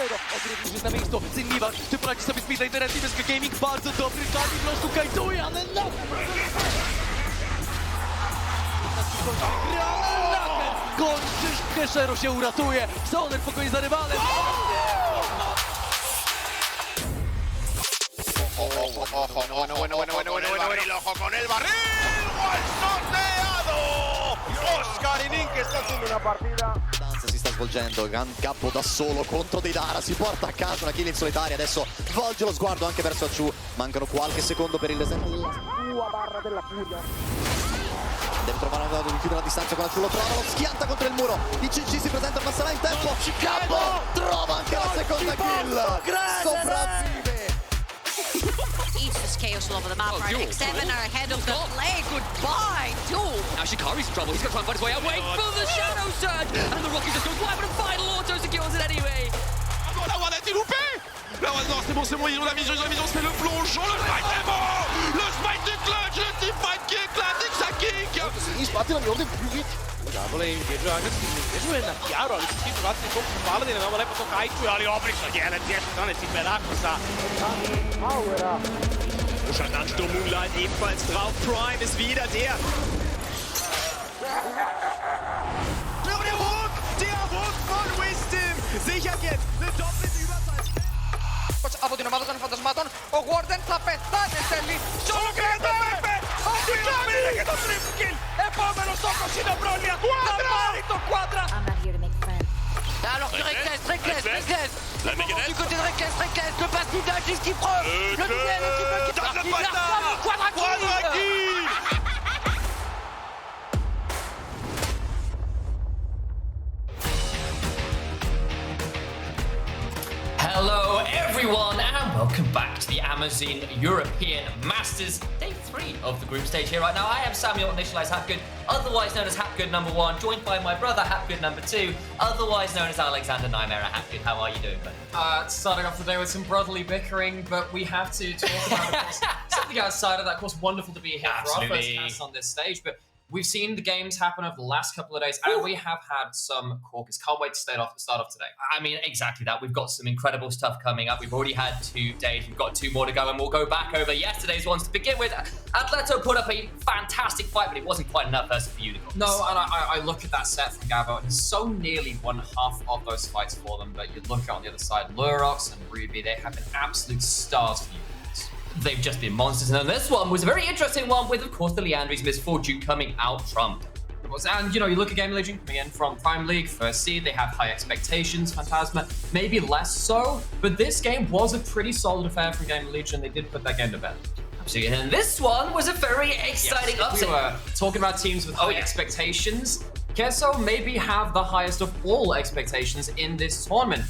2-0. Odwrócił się na miejscu. Zinnivan, czy poradzi sobie z midlanerem Niebieska Gaming? Bardzo dobry timing, losu kajtuje, ale no! Kończy, Keszero się uratuje. Soner w pokoju za rywalem. El ojo con el barril, gol sorteado. Oscar Inin che sta haciendo una partita. Si sta svolgendo, Gappo da solo contro Deidara, si porta a casa una kill in solitaria, adesso volge lo sguardo anche verso Aciu, mancano qualche secondo per il l'esempio. La sua barra della furia. Deve trovare un modo di chiudere la distanza con Aciu, lo trova, lo schianta contro il muro, i CC si presentano ma sarà in tempo, Gappo trova anche la seconda kill, sopravvive! Eats this chaos all over the map. Right, X7 are ahead of the play. Goodbye, Duel. Now Shikari's in trouble. He's got to try and find his way out. Wait for the Shadow Surge! And the Rocky just goes wide, but a final auto secures it anyway. La One a été loupé. La One, non, c'est bon, ils ont la vision, c'est le plongeon, le fight est bon. Le spike du clutch, le team fight qui éclate, sa kick. I spadli ovdje bili Davole im Gedžo Agatski Gedžo je na Kiaru, ali se svi vratili koliko su palili, nemamo lepo to kajču, ali obrično djelen tješnje strane Ciberako sa Power. Schanan Moonlight ebenfalls drauf, Prime ist wieder der Hook von Wisdom sichert jetzt eine doppelte Überzahl. Από την ομάδα των φαντασμάτων, ο Warden θα πεθάνει εν τέλει. Solo che Pepe! Oggi che το triple kill! Επόμενος στόχος είναι ο Μπρόλια. Θα πάρει το Quadra. I'm not here to make friends. Alors que Reckless, le moment du côté de Reckless, le passif d'Agis qui prend le duel un petit peu qui Donne le il patin! Quadra kill! Hello everyone and welcome back to the Amazon European Masters Day 3 of the group stage here right now. I am Samuel Initialized Hapgood, otherwise known as Hapgood number 1, joined by my brother Hapgood number 2, otherwise known as Alexander Nymera. Hapgood, how are you doing, buddy? Starting off the day with some brotherly bickering, but we have to talk about, of course, something outside of that. Of course, wonderful to be here for our first cast on this stage, but we've seen the games happen over the last couple of days, and we have had some corkers. Can't wait to start off today. I mean, exactly that. We've got some incredible stuff coming up. We've already had 2 days. We've got 2 more to go, and we'll go back over yesterday's ones. To begin with, Atleto put up a fantastic fight, but it wasn't quite enough versus the Unicorns. No, and I look at that set from Gabo, and so nearly won half of those fights for them, but you look on the other side, Lurox and Ruby, they have been absolute stars for Unicorns. They've just been monsters, and this one was a very interesting one with, of course, the Liandry's Misfortune coming out trump. And, you know, you look at Game Legion coming in from Prime League, first seed, they have high expectations. Phantasma, maybe less so, but this game was a pretty solid affair from Game Legion. They did put that game to bed. Absolutely, and this one was a very exciting upset. We were talking about teams with high expectations. Kesso maybe have the highest of all expectations in this tournament.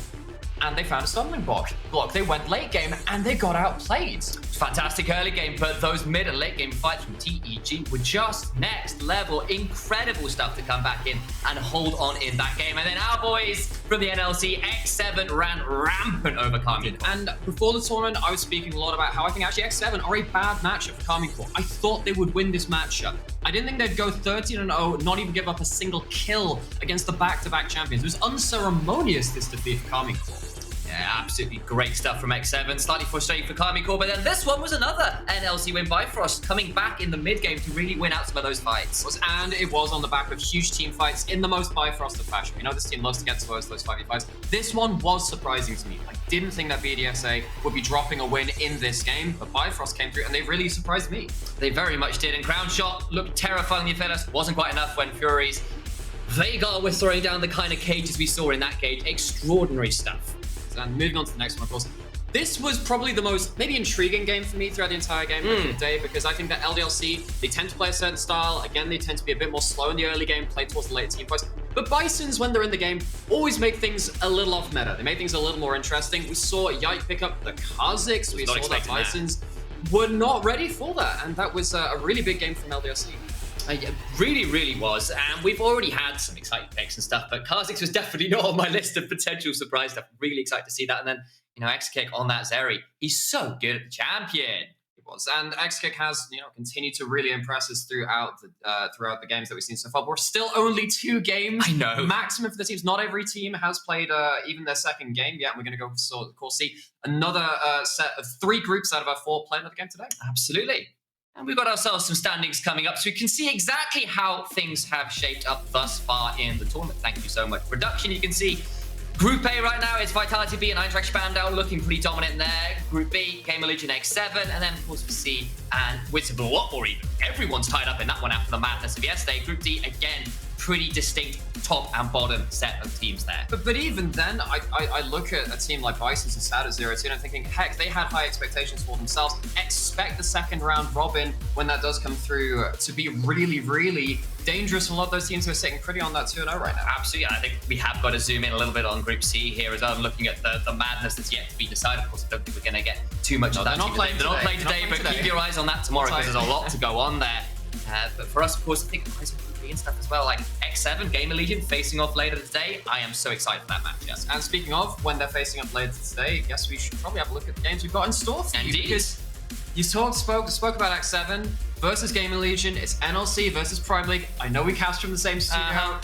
And they found a stumbling block. They went late game and they got outplayed. Fantastic early game, but those mid and late game fights from TEG were just next level. Incredible stuff to come back in and hold on in that game. And then our boys from the NLC, X7 ran rampant over Karmine. And before the tournament, I was speaking a lot about how I think actually X7 are a bad matchup for Karmine Corp. I thought they would win this matchup. I didn't think they'd go 13-0, not even give up a single kill against the back-to-back champions. It was unceremonious, this defeat for Karmine Corp. Yeah, absolutely great stuff from X7. Slightly frustrating for Karmine Corp, but then this one was another NLC win by Frost, coming back in the mid-game to really win out some of those fights. And it was on the back of huge team fights in the most Bifrosted fashion. You know this team loves to get towards those 5v5s. This one was surprising to me. I didn't think that BDSA would be dropping a win in this game, but Bifrost came through and they really surprised me. They very much did, and Crown Shot looked terrifyingly fearless. Wasn't quite enough when Furies Veigar was throwing down the kind of cages we saw in that cage. Extraordinary stuff. And moving on to the next one, of course. This was probably the most maybe intriguing game for me throughout the entire game of the day, because I think that LDLC, they tend to play a certain style. Again, they tend to be a bit more slow in the early game, play towards the later team fights. But Bisons, when they're in the game, always make things a little off meta. They make things a little more interesting. We saw Yike pick up the Kha'Zix. We saw that Bisons were not ready for that. And that was a really big game from LDLC. It really, really was. And we've already had some exciting picks and stuff, but Kha'Zix was definitely not on my list of potential surprise stuff. Really excited to see that. And then, you know, X-Kick on that Zeri. He's so good at the champion. was. And XKick has, continued to really impress us throughout the games that we've seen so far. But we're still only 2 games. I know. Maximum for the teams. Not every team has played even their second game yet. And we're going to go, of course, see another set of 3 groups out of our 4 playing another game today. Absolutely. And we've got ourselves some standings coming up, so we can see exactly how things have shaped up thus far in the tournament. Thank you so much, production. You can see Group A right now is Vitality B and Eintracht Spandau looking pretty dominant there. Group B, Gamer Legion X7, and then of course we see and Witzerblow, or even everyone's tied up in that one after the madness of yesterday. Group D, again, pretty distinct top and bottom set of teams there. But even then, I look at a team like Bison's and Sada 0-2 and I'm thinking, heck, they had high expectations for themselves. Expect the second round robin, when that does come through, to be really, really dangerous for a lot of those teams who are sitting pretty on that 2-0 right now. Absolutely. I think we have got to zoom in a little bit on Group C here as well. I'm looking at the madness that's yet to be decided. Of course, I don't think we're going to get too much of that. They're not playing today, but keep your eyes on that tomorrow because there's a lot to go on there. But for us, of course, I think and stuff as well, like X7, Gamer Legion facing off later today. I am so excited for that match, yes. And speaking of when they're facing up later today, I guess we should probably have a look at the games we've got in store for you. Indeed. Because you spoke about X7 versus Gamer Legion. It's NLC versus Prime League. I know we cast from the same studio.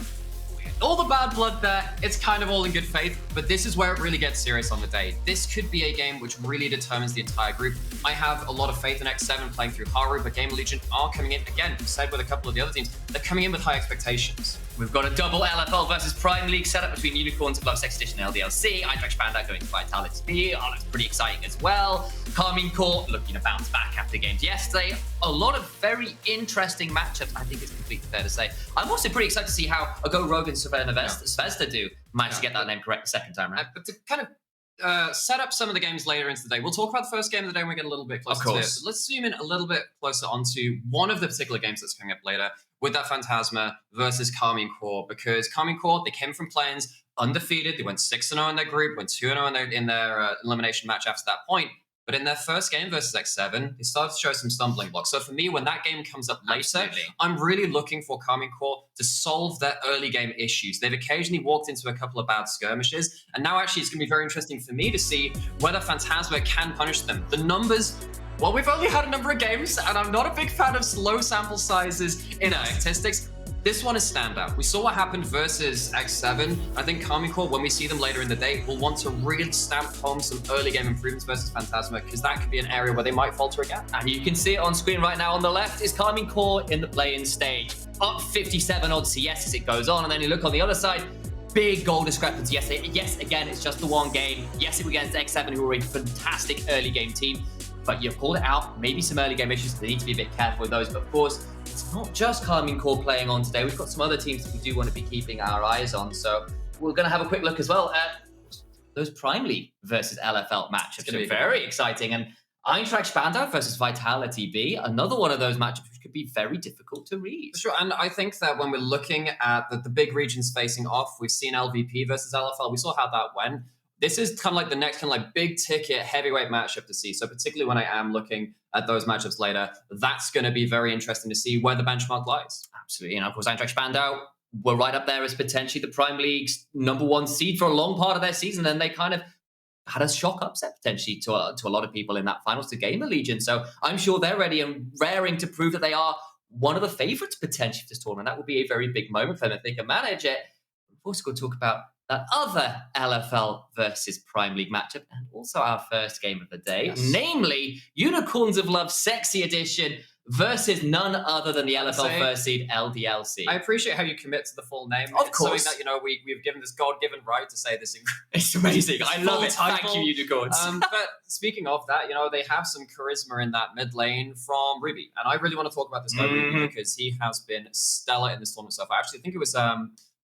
All the bad blood there, it's kind of all in good faith, but this is where it really gets serious on the day. This could be a game which really determines the entire group. I have a lot of faith in X7 playing through Haru, but Gamer Legion are coming in, again, said with a couple of the other teams, they're coming in with high expectations. We've got a double LFL versus Prime League setup between Unicorns of Love Sex Edition and LDLC. Eintracht Spandau going to Vitality B. Oh, that's pretty exciting as well. Karmine Corp looking to bounce back after games yesterday. A lot of very interesting matchups, I think it's completely fair to say. I'm also pretty excited to see how Go Rogue and Zvezda do manage to get that name correct the second time around. But to kind of set up some of the games later into the day, we'll talk about the first game of the day when we get a little bit closer to it. But let's zoom in a little bit closer onto one of the particular games that's coming up later with that Phantasma versus Karmine Corp, because Karmine Corp, they came from Plains undefeated. They went 6-0 in their group, went 2-0 in their elimination match after that point. But in their first game versus X7, they started to show some stumbling blocks. So for me, when that game comes up later, I'm really looking for Karmine Corp to solve their early game issues. They've occasionally walked into a couple of bad skirmishes, and now actually it's going to be very interesting for me to see whether Phantasma can punish them. The numbers, well, we've only had a number of games, and I'm not a big fan of low sample sizes in our statistics. This one is standout. We saw what happened versus X7. I think Karmine Corp, when we see them later in the day, will want to really stamp home some early game improvements versus Phantasma, because that could be an area where they might falter again. And you can see it on screen right now on the left is Karmine Corp in the play-in stage. Up 57 odds to yes as it goes on. And then you look on the other side, big goal discrepancy. Yes, again, it's just the one game. Yes, it was against X7, who were a fantastic early game team. But you've called it out. Maybe some early game issues. They need to be a bit careful with those. But of course, it's not just Karmine Corp playing on today. We've got some other teams that we do want to be keeping our eyes on. So we're going to have a quick look as well at those Prime League versus LFL matchups. It's going to be very exciting. And Eintracht Spandau versus Vitality B, another one of those matchups which could be very difficult to read. Sure, and I think that when we're looking at the big regions facing off, we've seen LVP versus LFL. We saw how that went. This is kind of like the next kind of like big ticket heavyweight matchup to see. So particularly when I am looking at those matchups later, that's going to be very interesting to see where the benchmark lies. Absolutely. And of course, Eintracht Spandau were right up there as potentially the Prime League's #1 seed for a long part of their season. And they kind of had a shock upset potentially to a lot of people in that finals to Gamer Legion. So I'm sure they're ready and raring to prove that they are one of the favorites potentially for this tournament. That would be a very big moment for them if they can manage it. We've also got to talk about that other LFL versus Prime League matchup, and also our first game of the day, namely Unicorns of Love Sexy Edition versus none other than the LFL first seed LDLC. I appreciate how you commit to the full name. Of course. Something that, we've given this God-given right to say this. It's amazing. I love it. Thank you, Unicorns. But speaking of that, they have some charisma in that mid lane from Ruby. And I really want to talk about this guy, Ruby, because he has been stellar in this tournament so far. I actually think it was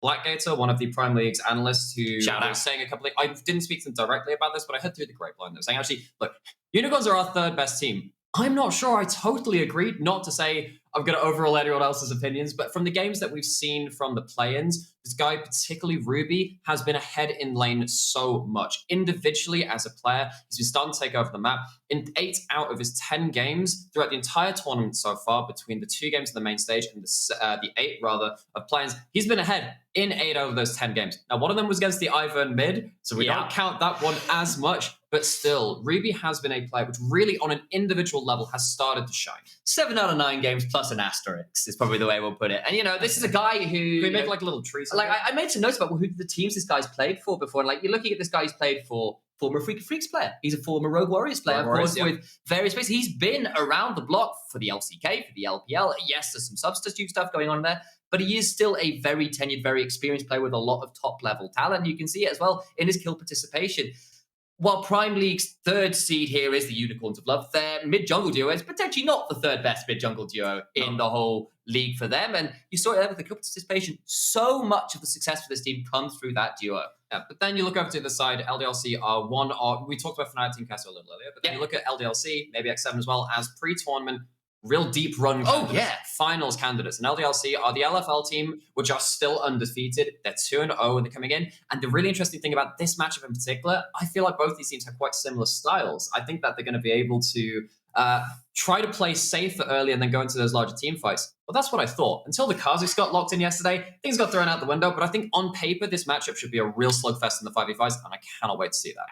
Blackgator, one of the Prime League's analysts, who was saying a couple of... I didn't speak to them directly about this, but I heard through the grapevine. They were saying, actually, look, Unicorns are our third best team. I'm not sure I totally agreed, not to say I'm going to overrule anyone else's opinions, but from the games that we've seen from the play-ins, This guy, particularly Ruby, has been ahead in lane so much. Individually, as a player, he's been starting to take over the map. In 8 out of his 10 games throughout the entire tournament so far, between the 2 games on the main stage and the 8 rather of play-ins, he's been ahead in 8 out of those 10 games. Now, one of them was against the Ivern mid, so we don't count that one as much. But still, Ruby has been a player which really, on an individual level, has started to shine. 7 out of 9 games plus an asterisk is probably the way we'll put it. And, you know, this is a guy who... We make like a little tree. Like, I made some notes about who the teams this guy's played for before. Like, you're looking at this guy who's played for former Freak of Freaks player. He's a former Rogue Warriors player, of course, with various places. He's been around the block for the LCK, for the LPL. Yes, there's some substitute stuff going on there, but he is still a very tenured, very experienced player with a lot of top-level talent. You can see it as well in his kill participation. While Prime League's 3rd seed here is the Unicorns of Love, their mid-jungle duo is potentially not the 3rd best mid-jungle duo in the whole league for them. And you saw it there with the kill participation. So much of the success for this team comes through that duo. Yeah, but then you look over to the side, LDLC are one of... We talked about Fnatic Team Castle a little earlier, but then you look at LDLC, maybe X7 as well, as pre-tournament, real deep run finals candidates. And LDLC are the LFL team, which are still undefeated. They're 2-0 and they're coming in. And the really interesting thing about this matchup in particular, I feel like both these teams have quite similar styles. I think that they're going to be able to try to play safer early and then go into those larger team fights. Well, that's what I thought. Until the Kha'Zix got locked in yesterday, things got thrown out the window. But I think on paper, this matchup should be a real slugfest in the 5v5s, and I cannot wait to see that.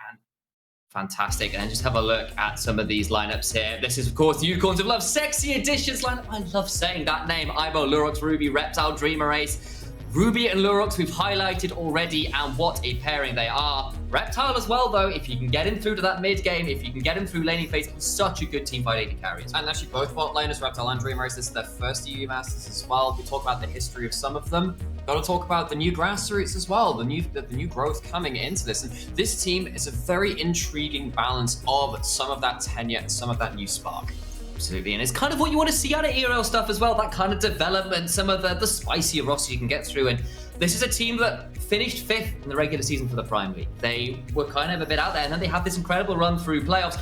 Fantastic. And just have a look at some of these lineups here. This is, of course, the Unicorns of Love Sexy Editions lineup. I love saying that name. Ibo, Lurox, Ruby, Reptile, Dreamer Ace. Ruby and Lurox we've highlighted already, and what a pairing they are. Reptile as well, though, if you can get him through to that mid game, if you can get him through laning phase, he's such a good teamfight AD carry. And actually both bot laners, Reptile and Dreamer Ace, this is their first EU Masters as well. We talk about the history of some of them. Got to talk about the new grassroots as well, the new growth coming into this. And this team is a very intriguing balance of some of that tenure and some of that new spark. Absolutely, and it's kind of what you want to see out of ERL stuff as well, that kind of development, some of the spicier rosters you can get through. And this is a team that finished 5th in the regular season for the Prime League. They were kind of a bit out there, and then they had this incredible run through playoffs.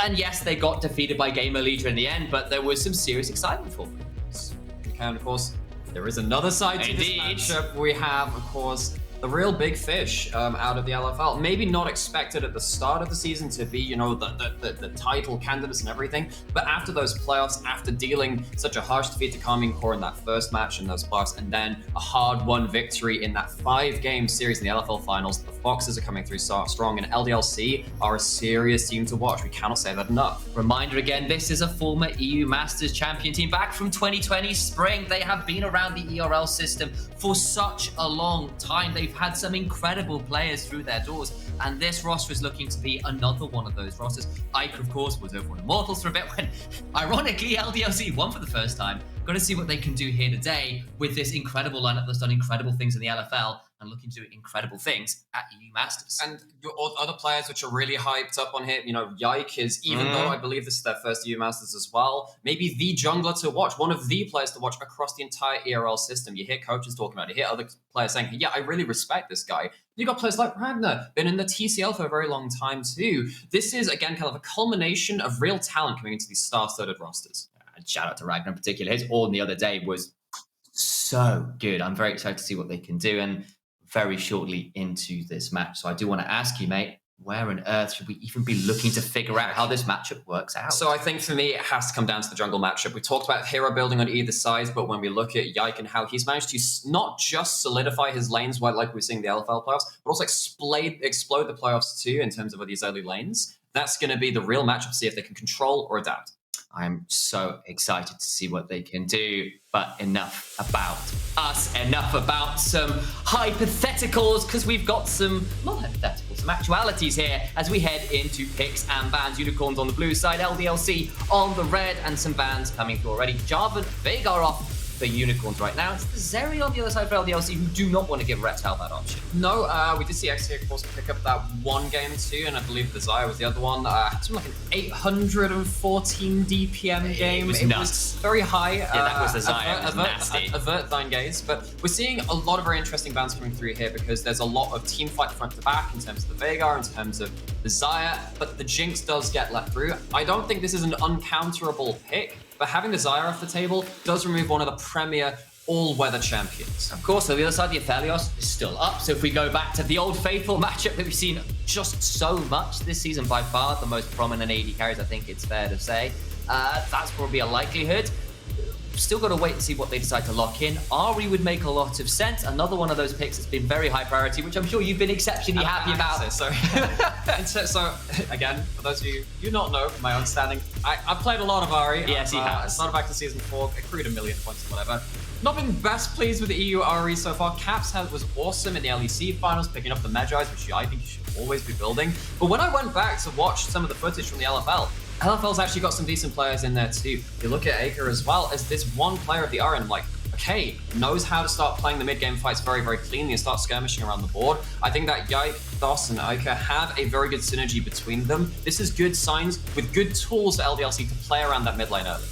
And yes, they got defeated by Gamer Legion in the end, but there was some serious excitement for them. And of course, there is another side to this matchup. We have, of course, the real big fish out of the LFL. Maybe not expected at the start of the season to be, you know, the title candidates and everything. But after those playoffs, after dealing such a harsh defeat to Karmine Corp in that first match in those playoffs, and then a hard-won victory in that 5-game series in the LFL finals, the Foxes are coming through so strong, and LDLC are a serious team to watch. We cannot say that enough. Reminder again, this is a former EU Masters champion team back from 2020 spring. They have been around the ERL system for such a long time. They've had some incredible players through their doors, and this roster is looking to be another one of those rosters. Ike, of course, was over on Immortals for a bit when, ironically, LDLC won for the first time. Got to see what they can do here today with this incredible lineup that's done incredible things in the LFL and looking to do incredible things at EU Masters. And other players which are really hyped up on here, you know, Yike is, even though I believe this is their first EU Masters as well, maybe the jungler to watch, one of the players to watch across the entire ERL system. You hear coaches talking about it, you hear other players saying, yeah, I really respect this guy. You got players like Ragnar, been in the TCL for a very long time too. This is, again, kind of a culmination of real talent coming into these star-studded rosters. And shout out to Ragnar in particular. His Ornn the other day was so good. I'm very excited to see what they can do, and very shortly into this match. So I do want to ask you, mate, where on earth should we even be looking to figure out how this matchup works out? So I think for me, it has to come down to the jungle matchup. We talked about hero building on either side, but when we look at Yike and how he's managed to not just solidify his lanes like we're seeing the LFL playoffs, but also explode the playoffs too in terms of these early lanes, that's going to be the real matchup to see if they can control or adapt. I'm so excited to see what they can do, but enough about us, enough about some hypotheticals, because we've got some, not hypotheticals, some actualities here as we head into picks and bans. Unicorns on the blue side, LDLC on the red, and some bans coming through already. Jarvan, Veigar off for Unicorns right now. It's the Zeri on the other side for LDLC who do not want to give Reptile that option. No, we did see XT, of course, pick up that one game too, and I believe the Xayah was the other one. It's like an 814 DPM game. It was nuts. Very high. Yeah, that was the Xayah. It was nasty. Avert thine gaze. But we're seeing a lot of very interesting bans coming through here because there's a lot of team fight front to back in terms of the Veigar, in terms of the Xayah, but the Jinx does get let through. I don't think this is an uncounterable pick, but having the Xayah off the table does remove one of the premier all-weather champions. Of course, on the other side, the Aphelios is still up. So if we go back to the old faithful matchup that we've seen just so much this season, by far the most prominent AD carries, I think it's fair to say, that's probably a likelihood. Still got to wait and see what they decide to lock in. Ari would make a lot of sense. Another one of those picks that's been very high priority, which I'm sure you've been exceptionally happy about. So again, for those of you who do not know my own standing, I've played a lot of Ari. Yes, he has. Started back to season 4, accrued 1 million points or whatever. Not been best pleased with the EU Ari so far. Caps was awesome in the LEC finals, picking up the Magi's, which I think you should always be building. But when I went back to watch some of the footage from the LFL's actually got some decent players in there too. You look at Aker as well as this one player of the Ari, and I'm like, okay, knows how to start playing the mid-game fights very, very cleanly and start skirmishing around the board. I think that Yike, Thos, and Aker have a very good synergy between them. This is good signs with good tools for LDLC to play around that mid lane early.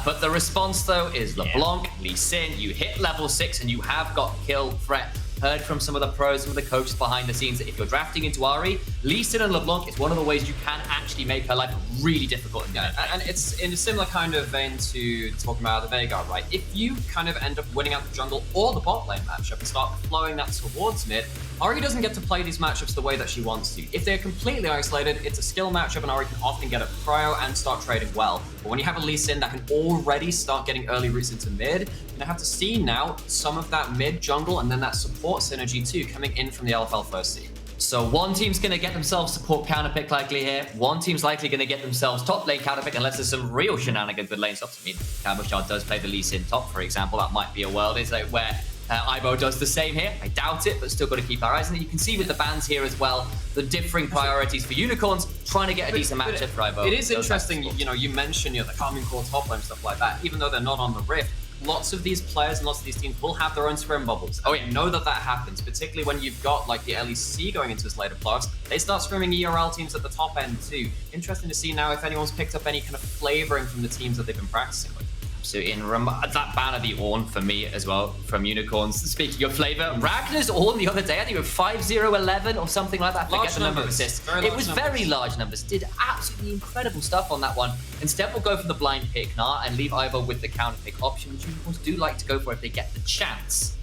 But the response, though, is LeBlanc, Lee Sin. You hit level 6 and you have got kill threat. Heard from some of the pros, some of the coaches behind the scenes that if you're drafting into Ari, Lee Sin and LeBlanc is one of the ways you can actually make her life really difficult. And it's in a similar kind of vein to talking about the Veigar, right? If you kind of end up winning out the jungle or the bot lane matchup and start flowing that towards mid, Ari doesn't get to play these matchups the way that she wants to. If they're completely isolated, it's a skill matchup and Ari can often get a prio and start trading well. But when you have a Lee Sin that can already start getting early routes into mid, you're gonna have to see now some of that mid jungle and then that support synergy too coming in from the LFL first seed. So one team's going to get themselves support counter pick likely here. One team's likely going to get themselves top lane counter pick unless there's some real shenanigans with lane stops. I mean, Cabochard does play the Lee Sin top, for example. That might be a world where Ibo does the same here. I doubt it, but still got to keep our eyes on it. You can see with the bans here as well, the differing priorities for Unicorns, trying to get a decent matchup for Ibo. It is interesting, you know, you mentioned the Karmine Core top lane, stuff like that, even though they're not on the Rift. Lots of these players and lots of these teams will have their own scrim bubbles. Oh, yeah. You know that happens, particularly when you've got like the LEC going into this later playoffs. They start scrimming ERL teams at the top end too. Interesting to see now if anyone's picked up any kind of flavoring from the teams that they've been practicing with. So in that ban of the Ornn for me as well from Unicorns. Speaking of flavor, Ragnar's Ornn the other day, I think it was 5-0-11 or something like that. Large numbers. It was very large numbers. Did absolutely incredible stuff on that one. Instead, we'll go for the blind pick now and leave Ivo with the counter pick option, which Unicorns do like to go for if they get the chance.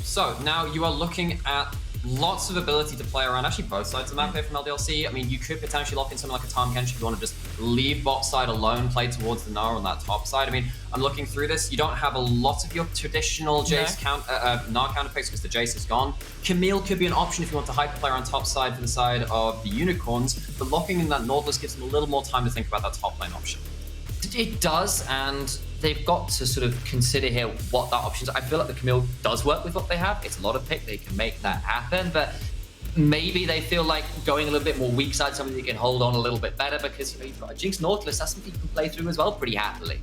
So now you are looking at lots of ability to play around actually both sides of the map here from LDLC. I mean, you could potentially lock in something like a Tahm Kench if you want to just leave bot side alone, play towards the Gnar on that top side. I mean, I'm looking through this. You don't have a lot of your traditional Jace Gnar counter picks because the Jace is gone. Camille could be an option if you want to hyper play on top side for the side of the Unicorns, but locking in that Nautilus gives them a little more time to think about that top lane option. It does, and they've got to sort of consider here what that option is. I feel like the Camille does work with what they have. It's a lot of pick. They can make that happen, but maybe they feel like going a little bit more weak side, something that can hold on a little bit better because you've got a Jinx Nautilus. That's something you can play through as well pretty happily.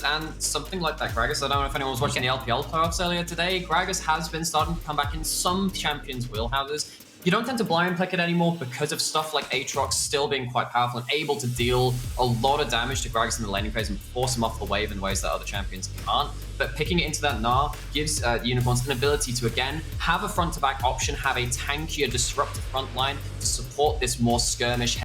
And something like that, Gragas, I don't know if anyone was watching the LPL playoffs earlier today. Gragas has been starting to come back in some champions' wheelhouses. You don't tend to blind pick it anymore because of stuff like Aatrox still being quite powerful and able to deal a lot of damage to Gragas in the laning phase and force him off the wave in ways that other champions can't. But picking it into that Gnar gives Unicorns an ability to, again, have a front-to-back option, have a tankier, disruptive front line to support this more skirmish